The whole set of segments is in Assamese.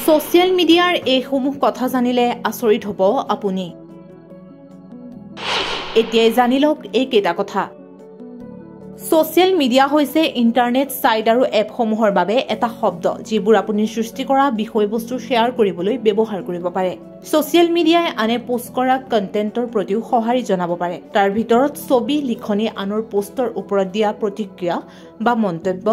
সোশ্যাল মিডিয়াৰ এইসমূহ কথা জানিলে আচৰিত হ'ব আপুনি। এতিয়াই জানি লওক এই কেইটা কথা। সোশ্যাল মিডিয়া হৈছে ইণ্টাৰনেট সাইট আৰু এপসমূহৰ বাবে এটা শব্দ যিবোৰ আপুনি সৃষ্টি কৰা বিষয়বস্তু শ্বেয়াৰ কৰিবলৈ ব্যৱহাৰ কৰিব পাৰে। সোশ্যাল মিডিয়াই আনে পোষ্ট কৰা কণ্টেণ্টৰ প্ৰতিও সঁহাৰি জনাব পাৰে। তাৰ ভিতৰত ছবি, লিখনি, আনৰ পোষ্টৰ ওপৰত দিয়া প্ৰতিক্ৰিয়া বা মন্তব্য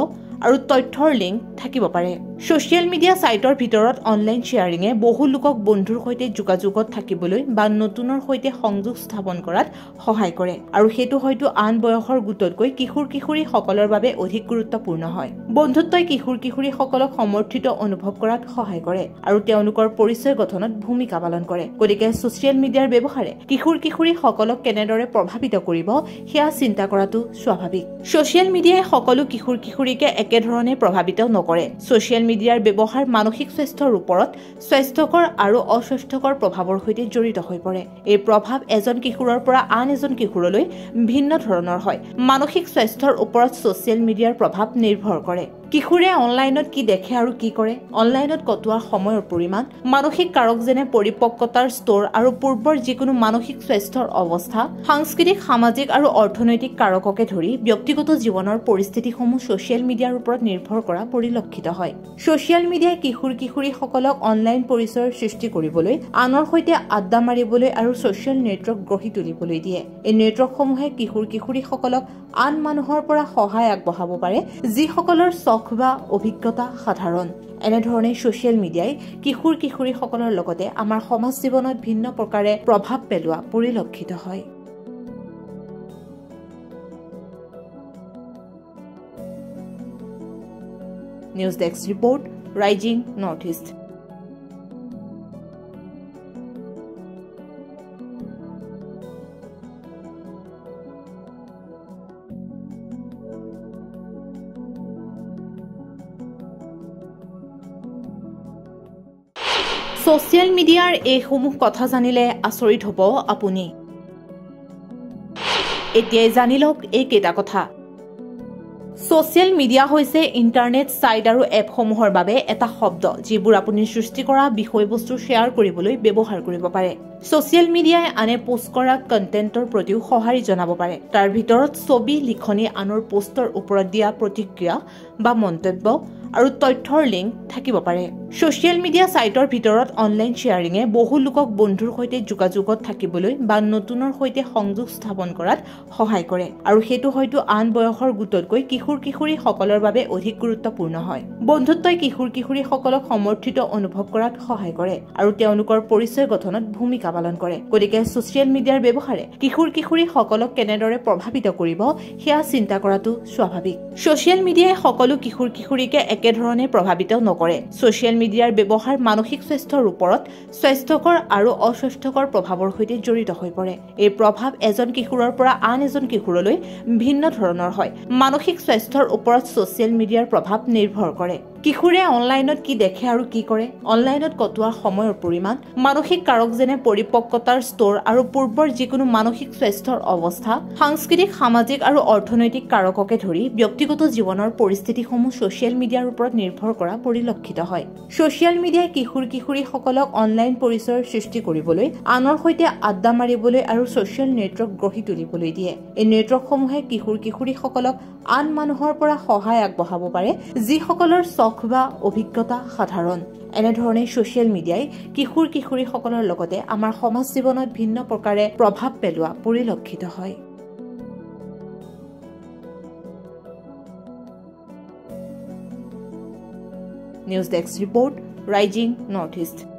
আৰু তথ্যৰ লিংক থাকিব পাৰে। সোশ্যাল মিডিয়া সাইটৰ ভিতৰত অনলাইন শ্বেয়াৰিঙে বহু লোকক বন্ধুৰ সৈতে যোগাযোগত থাকিবলৈ বা নতুনৰ সৈতে সংযোগ স্থাপন কৰাত সহায় কৰে আৰু সেইটো হয়তো আন বয়সৰ গোটতকৈ কিশোৰ-কিশোৰীসকলৰ বাবে অধিক গুৰুত্বপূৰ্ণ হয়। বন্ধুত্বই কিশোৰ-কিশোৰীসকলক সমৰ্থিত অনুভৱ কৰাত সহায় কৰে আৰু তেওঁলোকৰ পৰিচয় গঠনত ভূমিকা পালন কৰে। গতিকে সোশ্যাল মিডিয়াৰ ব্যৱহাৰে কিশোৰ-কিশোৰীসকলক কেনেদৰে প্ৰভাৱিত কৰিব সেয়া চিন্তা কৰাটো স্বাভাৱিক। সোশ্যাল মিডিয়াই সকলো কিশোৰ-কিশোৰীকে একেধৰণে প্ৰভাৱিত নকৰে। সোশ্যাল মিডিয়াৰ ব্যৱহাৰ মানসিক স্বাস্থ্যৰ ওপৰত স্বাস্থ্যকৰ আৰু অস্বাস্থ্যকৰ প্ৰভাৱৰ সৈতে জড়িত হৈ পৰে। এই প্ৰভাৱ এজন কিশোৰৰ পৰা আন এজন কিশোৰলৈ ভিন্ন ধৰণৰ হয়। মানসিক স্বাস্থ্যৰ ওপৰত সোশ্যাল মিডিয়াৰ প্ৰভাৱ নিৰ্ভৰ কৰে। কিশোৰে অনলাইনত কি দেখে আৰু কি কৰে, অনলাইনত কটোৱা সময়ৰ পৰিমাণ, মানসিক কাৰক যেনে পৰিপক্কতাৰ স্তৰ আৰু পূৰ্বৰ যিকোনো মানসিক স্বাস্থ্যৰ অৱস্থা, সাংস্কৃতিক, সামাজিক আৰু অৰ্থনৈতিক কাৰককে ধৰি ব্যক্তিগত জীৱনৰ পৰিস্থিতিসমূহ সোশ্যাল মিডিয়াৰ ওপৰত নিৰ্ভৰ কৰা পৰিলক্ষিত হয়। সোশ্যাল মিডিয়াই কিশোৰ-কিশোৰীসকলক অনলাইন পৰিচয়ৰ সৃষ্টি কৰিবলৈ, আনৰ সৈতে আড্ডা মাৰিবলৈ আৰু সোশ্যাল নেটৱৰ্ক গঢ়ি তুলিবলৈ দিয়ে। এই নেটৱৰ্কসমূহে কিশোৰ-কিশোৰীসকলক আন মানুহৰ পৰা সহায় আগবঢ়াব পাৰে যিসকলৰ চখ বা অভিজ্ঞতা সাধাৰণ। এনেধৰণে সোশ্যাল মিডিয়াই কিশোৰ-কিশোৰীসকলৰ লগতে আমাৰ সমাজ জীৱনত ভিন্ন প্ৰকাৰে প্ৰভাৱ পেলোৱা পৰিলক্ষিত হয়। News desk report, rising north east. Social মিডিয়াৰ এইসমূহ কথা জানিলে আচৰিত হ'ব আপুনি। এতিয়াই জানি লওক এই কেইটা কথা। সোশ্যাল মিডিয়া হৈছে ইণ্টাৰনেট সাইট আৰু এপসমূহৰ বাবে এটা শব্দ যিবোৰ আপুনি সৃষ্টি কৰা বিষয়বস্তু শ্বেয়াৰ কৰিবলৈ ব্যৱহাৰ কৰিব পাৰে। সোশ্যাল মিডিয়াই আনে পোষ্ট কৰা কণ্টেণ্টৰ প্ৰতিও সঁহাৰি জনাব পাৰে। তাৰ ভিতৰত ছবি, লিখনি, আনৰ পোষ্টৰ ওপৰত দিয়া প্ৰতিক্ৰিয়া বা মন্তব্য আৰু তথ্যৰ লিংক থাকিব পাৰে। সোশ্যাল মিডিয়া সাইটৰ ভিতৰত অনলাইন শ্বেয়াৰিঙে বহু লোকক বন্ধুৰ সৈতে যোগাযোগত থাকিবলৈ বা নতুনৰ সৈতে সংযোগ স্থাপন কৰাত সহায় কৰে আৰু সেইটো হয়তো আন বয়সৰ গোটতকৈ কিশোৰ-কিশোৰীসকলৰ বাবে অধিক গুৰুত্বপূৰ্ণ হয়। বন্ধুত্বই কিশোৰ-কিশোৰীসকলক সমৰ্থিত অনুভৱ কৰাত সহায় কৰে আৰু তেওঁলোকৰ পৰিচয় গঠনত ভূমিকা পালন কৰে। গতিকে সোশ্যাল মিডিয়াৰ ব্যৱহাৰে কিশোৰ-কিশোৰীসকলক কেনেদৰে প্ৰভাৱিত কৰিব সেয়া চিন্তা কৰাটো স্বাভাৱিক। সোশ্যাল মিডিয়াই সকলো কিশোৰ-কিশোৰীকে একেধৰণে প্ৰভাৱিত নকৰে। সোশ্যাল মিডিয়াৰ ব্যৱহাৰ মানসিক স্বাস্থ্যৰ ওপৰত স্বাস্থ্যকৰ আৰু অস্বাস্থ্যকৰ প্ৰভাৱৰ সৈতে জড়িত হৈ পৰে। এই প্ৰভাৱ এজন কিশোৰৰ পৰা আন এজন কিশোৰলৈ ভিন্ন ধৰণৰ হয়। মানসিক স্বাস্থ্যৰ ওপৰত সোশ্যাল মিডিয়াৰ প্ৰভাৱ নিৰ্ভৰ কৰে। কিশোৰে অনলাইনত কি দেখে আৰু কি কৰে, অনলাইনত কটোৱা সময়ৰ পৰিমাণ, মানসিক কাৰক যেনে পৰিপক্কতাৰ স্তৰ আৰু পূৰ্বৰ যিকোনো মানসিক স্বাস্থ্যৰ অৱস্থা, সাংস্কৃতিক, সামাজিক আৰু অৰ্থনৈতিক কাৰককে ধৰি ব্যক্তিগত জীৱনৰ পৰিস্থিতিসমূহ সোশ্যাল মিডিয়াৰ ওপৰত নিৰ্ভৰ কৰা পৰিলক্ষিত হয়। সোশ্যাল মিডিয়াই কিশোৰ-কিশোৰীসকলক অনলাইন পৰিচয়ৰ সৃষ্টি কৰিবলৈ, আনৰ সৈতে আড্ডা মাৰিবলৈ আৰু সোশ্যাল নেটৱৰ্ক গঢ়ি তুলিবলৈ দিয়ে। এই নেটৱৰ্কসমূহে কিশোৰ-কিশোৰীসকলক আন মানুহৰ পৰা সহায় আগবঢ়াব পাৰে যিসকলৰ চখ বা অভিজ্ঞতা সাধাৰণ। এনেধৰণে সোশ্যাল মিডিয়াই কিশোৰ-কিশোৰীসকলৰ লগতে আমাৰ সমাজ জীৱনত ভিন্ন প্ৰকাৰে প্ৰভাৱ পেলোৱা পৰিলক্ষিত হয়। News desk report, rising north east.